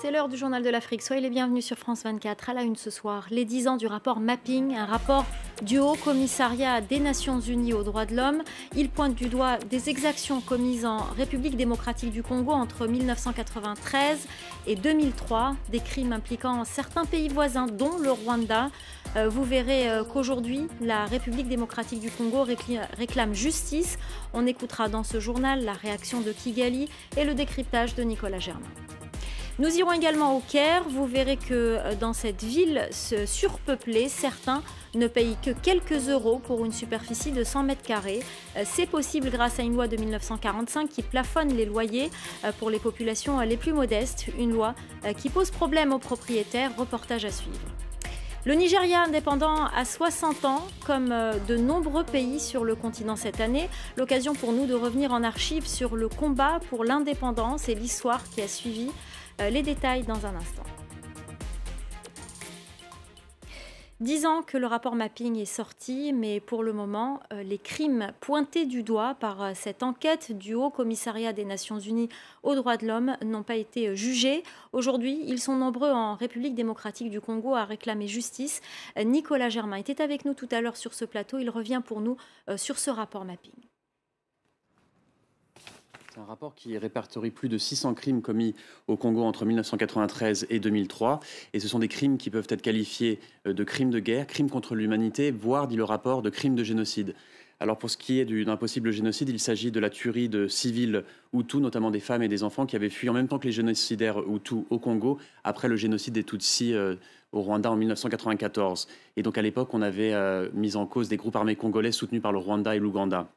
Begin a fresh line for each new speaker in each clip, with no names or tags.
C'est l'heure du journal de l'Afrique. Soyez les bienvenus sur France 24. À la une ce soir, les 10 ans du rapport Mapping, un rapport du Haut Commissariat des Nations Unies aux droits de l'homme. Il pointe du doigt des exactions commises en République démocratique du Congo entre 1993 et 2003, des crimes impliquant certains pays voisins, dont le Rwanda. Vous verrez qu'aujourd'hui, la République démocratique du Congo réclame justice. On écoutera dans ce journal la réaction de Kigali et le décryptage de Nicolas Germain. Nous irons également au Caire. Vous verrez que dans cette ville surpeuplée, certains ne payent que quelques euros pour une superficie de 100 mètres carrés. C'est possible grâce à une loi de 1945 qui plafonne les loyers pour les populations les plus modestes. Une loi qui pose problème aux propriétaires. Reportage à suivre. Le Nigeria indépendant à 60 ans, comme de nombreux pays sur le continent cette année. L'occasion pour nous de revenir en archives sur le combat pour l'indépendance et l'histoire qui a suivi. Les détails dans un instant. 10 ans que le rapport Mapping est sorti, mais pour le moment, les crimes pointés du doigt par cette enquête du Haut Commissariat des Nations Unies aux droits de l'homme n'ont pas été jugés. Aujourd'hui, ils sont nombreux en République démocratique du Congo à réclamer justice. Nicolas Germain était avec nous tout à l'heure sur ce plateau. Il revient pour nous sur ce rapport Mapping.
C'est un rapport qui répertorie plus de 600 crimes commis au Congo entre 1993 et 2003. Et ce sont des crimes qui peuvent être qualifiés de crimes de guerre, crimes contre l'humanité, voire, dit le rapport, de crimes de génocide. Alors pour ce qui est d'un possible génocide, il s'agit de la tuerie de civils Hutus, notamment des femmes et des enfants qui avaient fui en même temps que les génocidaires Hutus au Congo, après le génocide des Tutsis au Rwanda en 1994. Et donc à l'époque, on avait mis en cause des groupes armés congolais soutenus par le Rwanda et l'Ouganda.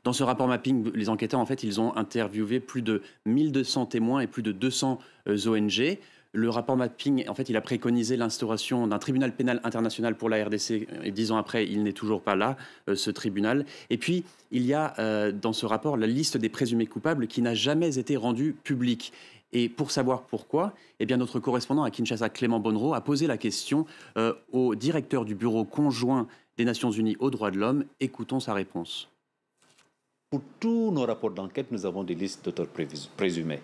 Dans ce rapport Mapping, les enquêteurs, en fait, ils ont interviewé plus de 1200 témoins et plus de 200 ONG. Le rapport Mapping, en fait, il a préconisé l'instauration d'un tribunal pénal international pour la RDC. Et 10 ans après, il n'est toujours pas là, ce tribunal. Et puis, il y a dans ce rapport la liste des présumés coupables qui n'a jamais été rendue publique. Et pour savoir pourquoi, eh bien, notre correspondant à Kinshasa, Clément Bonnereau, a posé la question au directeur du bureau conjoint des Nations Unies aux droits de l'homme. Écoutons sa réponse.
Pour tous nos rapports d'enquête, nous avons des listes d'auteurs présumés.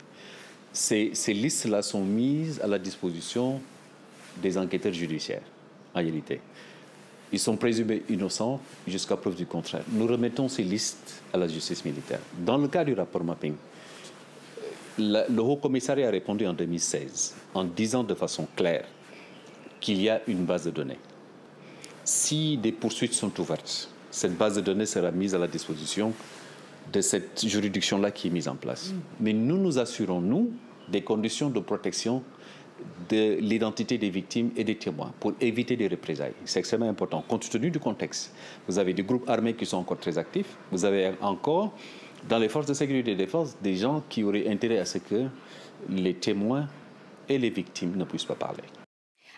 Ces listes-là sont mises à la disposition des enquêteurs judiciaires, en réalité. Ils sont présumés innocents jusqu'à preuve du contraire. Nous remettons ces listes à la justice militaire. Dans le cas du rapport Mapping, le Haut Commissariat a répondu en 2016 en disant de façon claire qu'il y a une base de données. Si des poursuites sont ouvertes, cette base de données sera mise à la disposition de cette juridiction-là qui est mise en place. Mais nous nous assurons, nous, des conditions de protection de l'identité des victimes et des témoins pour éviter des représailles. C'est extrêmement important, compte tenu du contexte. Vous avez des groupes armés qui sont encore très actifs. Vous avez encore, dans les forces de sécurité et de défense, des gens qui auraient intérêt à ce que les témoins et les victimes ne puissent pas parler.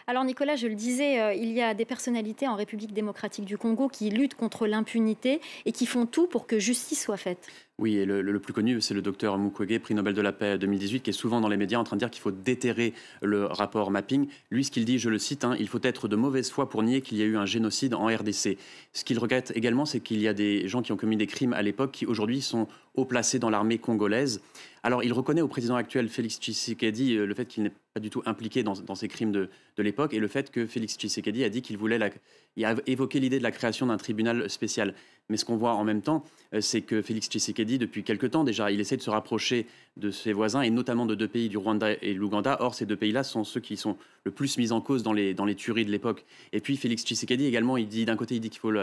Alors Nicolas, je le disais, il y a des personnalités en République démocratique du Congo qui luttent contre l'impunité et qui font tout pour que justice soit faite.
Oui, et le plus connu, c'est le docteur Mukwege, prix Nobel de la paix 2018, qui est souvent dans les médias en train de dire qu'il faut déterrer le rapport Mapping. Lui, ce qu'il dit, je le cite, il faut être de mauvaise foi pour nier qu'il y a eu un génocide en RDC. Ce qu'il regrette également, c'est qu'il y a des gens qui ont commis des crimes à l'époque qui aujourd'hui sont haut placés dans l'armée congolaise. Alors, il reconnaît au président actuel, Félix Tshisekedi, le fait qu'il n'est pas du tout impliqué dans ces crimes de l'époque et le fait que Félix Tshisekedi a dit qu'il voulait il a évoqué l'idée de la création d'un tribunal spécial. Mais ce qu'on voit en même temps, c'est que Félix Tshisekedi, depuis quelque temps déjà, il essaie de se rapprocher de ses voisins et notamment de deux pays, du Rwanda et l'Ouganda. Or, ces deux pays-là sont ceux qui sont le plus mis en cause dans les tueries de l'époque. Et puis, Félix Tshisekedi également, d'un côté, il dit qu'il faut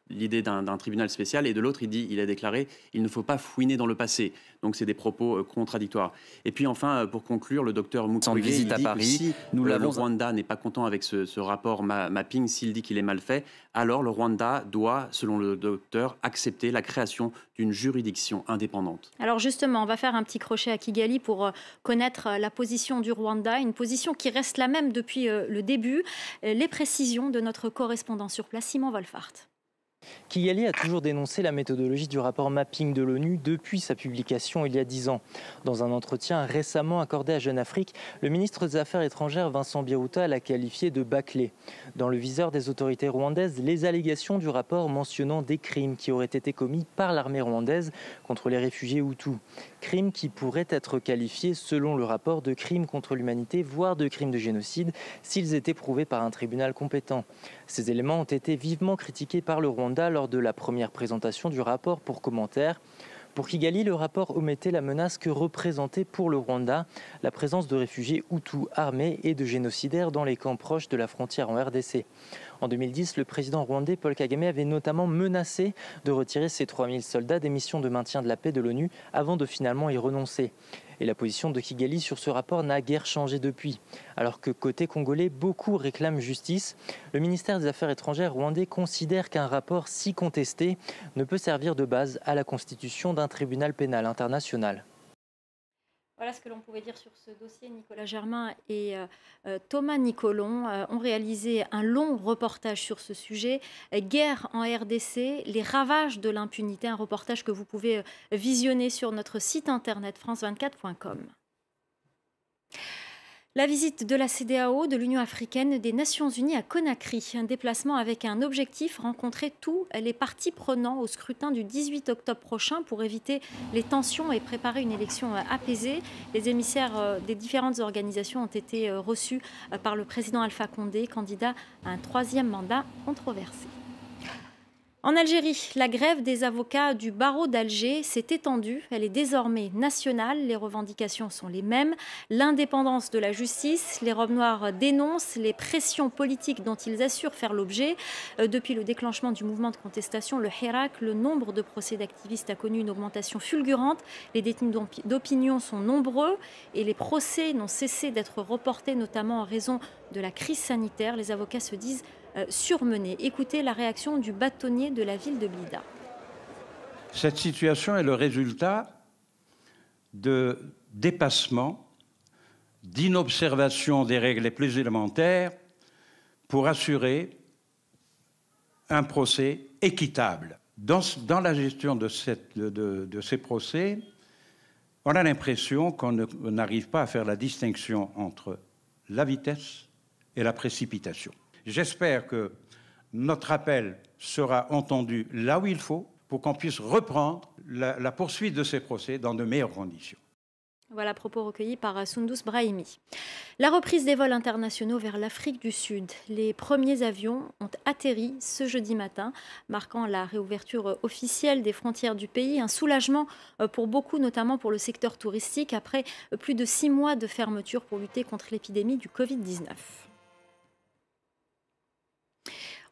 l'idée d'un tribunal spécial et de l'autre, il a déclaré il ne faut pas fouiner dans le passé. Donc, c'est des propos contradictoires. Et puis, enfin, pour conclure, le docteur Mukwege, il dit que si le Rwanda n'est pas content avec ce rapport Mapping, s'il dit qu'il est mal fait, alors le Rwanda doit, selon le docteur, accepter la création d'une juridiction indépendante.
Alors justement, on va faire un petit crochet à Kigali pour connaître la position du Rwanda, une position qui reste la même depuis le début. Les précisions de notre correspondant sur place, Simon Wolfart.
Kigali a toujours dénoncé la méthodologie du rapport mapping de l'ONU depuis sa publication il y a 10 ans. Dans un entretien récemment accordé à Jeune Afrique, le ministre des Affaires étrangères Vincent Biruta l'a qualifié de bâclé. Dans le viseur des autorités rwandaises, les allégations du rapport mentionnant des crimes qui auraient été commis par l'armée rwandaise contre les réfugiés Hutus. Crimes qui pourraient être qualifiés, selon le rapport, de crimes contre l'humanité, voire de crimes de génocide, s'ils étaient prouvés par un tribunal compétent. Ces éléments ont été vivement critiqués par le Rwanda lors de la première présentation du rapport pour commentaire. Pour Kigali, le rapport omettait la menace que représentait pour le Rwanda la présence de réfugiés Hutus armés et de génocidaires dans les camps proches de la frontière en RDC. En 2010, le président rwandais Paul Kagame avait notamment menacé de retirer ses 3000 soldats des missions de maintien de la paix de l'ONU avant de finalement y renoncer. Et la position de Kigali sur ce rapport n'a guère changé depuis. Alors que côté congolais, beaucoup réclament justice, le ministère des Affaires étrangères rwandais considère qu'un rapport si contesté ne peut servir de base à la constitution d'un tribunal pénal international.
Voilà ce que l'on pouvait dire sur ce dossier. Nicolas Germain et Thomas Nicolon ont réalisé un long reportage sur ce sujet. Guerre en RDC, les ravages de l'impunité, un reportage que vous pouvez visionner sur notre site internet france24.com. La visite de la CEDEAO, de l'Union africaine, des Nations unies à Conakry. Un déplacement avec un objectif, rencontrer tous les parties prenantes au scrutin du 18 octobre prochain pour éviter les tensions et préparer une élection apaisée. Les émissaires des différentes organisations ont été reçus par le président Alpha Condé, candidat à un 3e mandat controversé. En Algérie, la grève des avocats du barreau d'Alger s'est étendue. Elle est désormais nationale. Les revendications sont les mêmes. L'indépendance de la justice. Les robes noires dénoncent les pressions politiques dont ils assurent faire l'objet. Depuis le déclenchement du mouvement de contestation, le Hirak, le nombre de procès d'activistes a connu une augmentation fulgurante. Les détenus d'opinion sont nombreux et les procès n'ont cessé d'être reportés, notamment en raison de la crise sanitaire. Les avocats se disent surmenés. Écoutez la réaction du bâtonnier de la ville de Blida.
Cette situation est le résultat de dépassement, d'inobservation des règles les plus élémentaires pour assurer un procès équitable. Dans la gestion de ces procès, on a l'impression qu'on n'arrive pas à faire la distinction entre la vitesse et la précipitation. J'espère que notre appel sera entendu là où il faut pour qu'on puisse reprendre la poursuite de ces procès dans de meilleures conditions.
Voilà, propos recueillis par Sundus Brahimi. La reprise des vols internationaux vers l'Afrique du Sud. Les premiers avions ont atterri ce jeudi matin, marquant la réouverture officielle des frontières du pays. Un soulagement pour beaucoup, notamment pour le secteur touristique, après plus de 6 mois de fermeture pour lutter contre l'épidémie du Covid-19.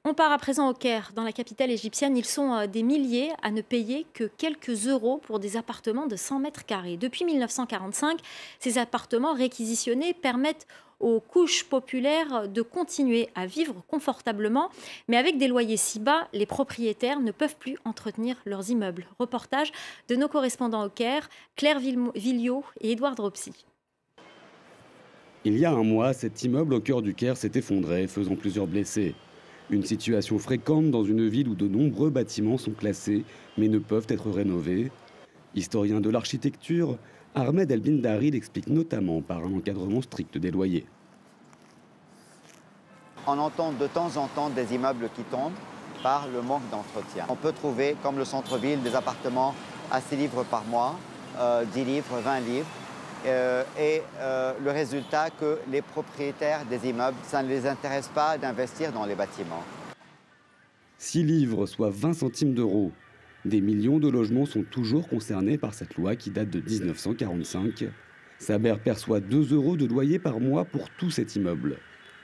On part à présent au Caire, dans la capitale égyptienne. Ils sont des milliers à ne payer que quelques euros pour des appartements de 100 mètres carrés. Depuis 1945, ces appartements réquisitionnés permettent aux couches populaires de continuer à vivre confortablement. Mais avec des loyers si bas, les propriétaires ne peuvent plus entretenir leurs immeubles. Reportage de nos correspondants au Caire, Claire Villot et Édouard Dropsy.
Il y a un mois, cet immeuble au cœur du Caire s'est effondré, faisant plusieurs blessés. Une situation fréquente dans une ville où de nombreux bâtiments sont classés mais ne peuvent être rénovés. Historien de l'architecture, Ahmed El-Bindari l'explique notamment par un encadrement strict des loyers.
On entend de temps en temps des immeubles qui tombent par le manque d'entretien. On peut trouver, comme le centre-ville, des appartements à 6 livres par mois, 10 livres, 20 livres. Le résultat que les propriétaires des immeubles, ça ne les intéresse pas d'investir dans les bâtiments.
6 livres, soit 20 centimes d'euros. Des millions de logements sont toujours concernés par cette loi qui date de 1945. Saber perçoit 2 euros de loyer par mois pour tout cet immeuble.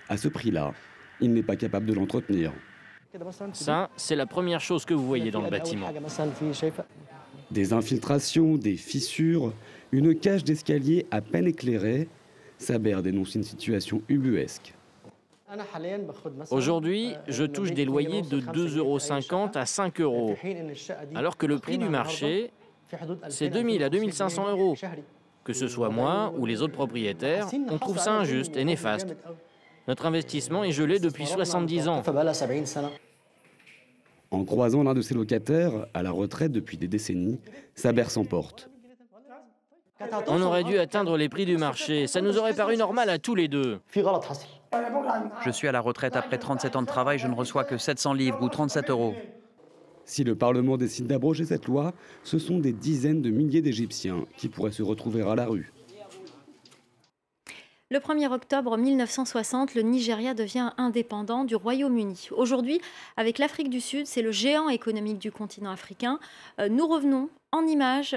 À ce prix-là, il n'est pas capable de l'entretenir.
Ça, c'est la première chose que vous voyez dans le bâtiment.
Des infiltrations, des fissures, une cage d'escalier à peine éclairée. Saber dénonce une situation ubuesque.
Aujourd'hui, je touche des loyers de 2,50 € à 5 €, alors que le prix du marché, c'est 2 000 à 2 500 €. Que ce soit moi ou les autres propriétaires, on trouve ça injuste et néfaste. Notre investissement est gelé depuis 70 ans.
En croisant l'un de ses locataires, à la retraite depuis des décennies, Saber s'emporte.
On aurait dû atteindre les prix du marché. Ça nous aurait paru normal à tous les deux.
Je suis à la retraite après 37 ans de travail, je ne reçois que 700 livres ou 37 euros.
Si le Parlement décide d'abroger cette loi, ce sont des dizaines de milliers d'Égyptiens qui pourraient se retrouver à la rue.
Le 1er octobre 1960, le Nigeria devient indépendant du Royaume-Uni. Aujourd'hui, avec l'Afrique du Sud, c'est le géant économique du continent africain. Nous revenons en images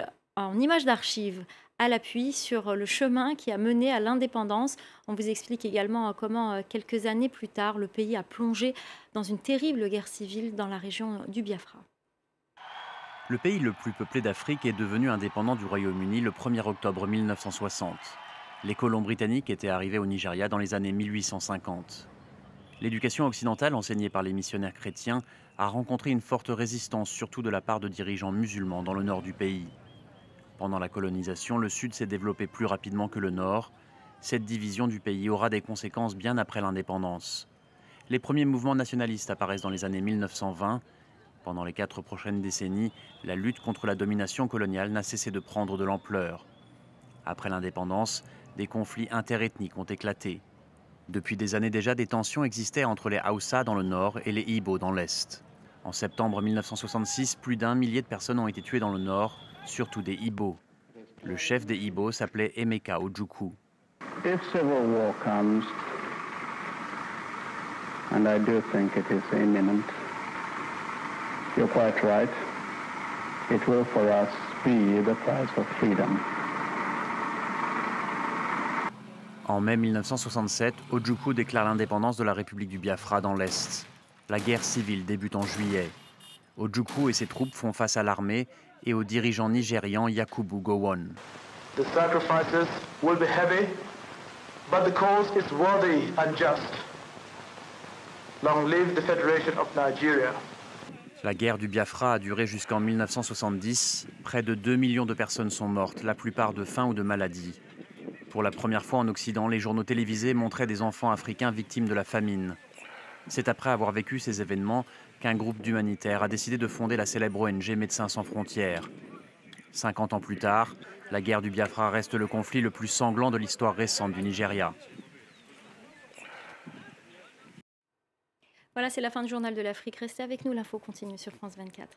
d'archives à l'appui sur le chemin qui a mené à l'indépendance. On vous explique également comment, quelques années plus tard, le pays a plongé dans une terrible guerre civile dans la région du Biafra.
Le pays le plus peuplé d'Afrique est devenu indépendant du Royaume-Uni le 1er octobre 1960. Les colons britanniques étaient arrivés au Nigeria dans les années 1850. L'éducation occidentale enseignée par les missionnaires chrétiens a rencontré une forte résistance, surtout de la part de dirigeants musulmans dans le nord du pays. Pendant la colonisation, le sud s'est développé plus rapidement que le nord. Cette division du pays aura des conséquences bien après l'indépendance. Les premiers mouvements nationalistes apparaissent dans les années 1920. Pendant les 4 prochaines décennies, la lutte contre la domination coloniale n'a cessé de prendre de l'ampleur. Après l'indépendance, des conflits interethniques ont éclaté. Depuis des années déjà, des tensions existaient entre les Hausa dans le nord et les Ibo dans l'est. En septembre 1966, plus d'1 millier de personnes ont été tuées dans le nord, surtout des Ibo. Le chef des Ibo s'appelait Emeka Ojukwu.
If civil war comes, and I do think it is imminent, you're quite right, it will for us be the price of freedom.
En mai 1967, Ojukwu déclare l'indépendance de la République du Biafra dans l'Est. La guerre civile débute en juillet. Ojukwu et ses troupes font face à l'armée et au dirigeant nigérian Yakubu Gowon.
The sacrifices will be heavy, but the cause is worthy and just. Long live the Federation of Nigeria.
La guerre du Biafra a duré jusqu'en 1970. Près de 2 millions de personnes sont mortes, la plupart de faim ou de maladie. Pour la première fois en Occident, les journaux télévisés montraient des enfants africains victimes de la famine. C'est après avoir vécu ces événements qu'un groupe d'humanitaires a décidé de fonder la célèbre ONG Médecins sans frontières. 50 ans plus tard, la guerre du Biafra reste le conflit le plus sanglant de l'histoire récente du Nigeria.
Voilà, c'est la fin du journal de l'Afrique. Restez avec nous, l'info continue sur France 24.